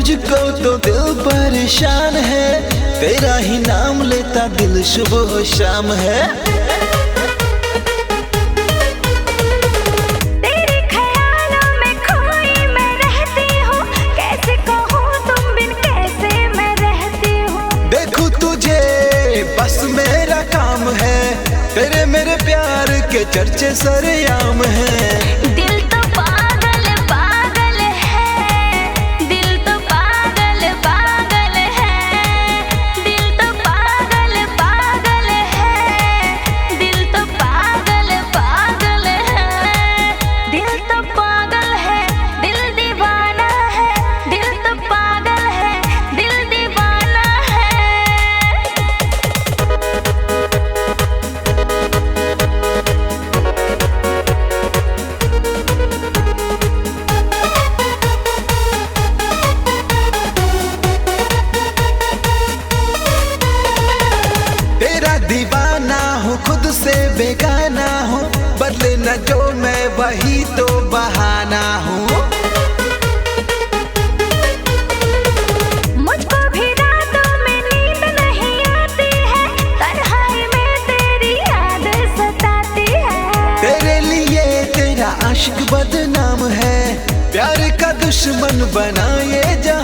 तुझको तो दिल परेशान है, तेरा ही नाम लेता दिल सुबह शाम है। तेरे ख्यालों में खोई मैं रहती हूँ, कैसे कहूँ तुम बिन कैसे मैं रहती हूँ। देखूं तुझे बस मेरा काम है, तेरे मेरे प्यार के चर्चे सरेआम है। दिल तो पागल पागल है, दिल तो पागल पागल है, दिल तो पागल पागल है, दिल तो पागल पागल है, दिल तो पागल है, दिल दीवाना है, दिल तो पागल है, दिल दीवाना है। तेरा दीवाना हूँ, खुद से बेगाना हूँ, बदले न जो मैं वही तो बहाना हूँ। मुझको भी रातों में नींद नहीं आती है, तन्हाई में तेरी याद सताती है। तेरे लिए तेरा आशिक बदनाम है, प्यार का दुश्मन बना ये जा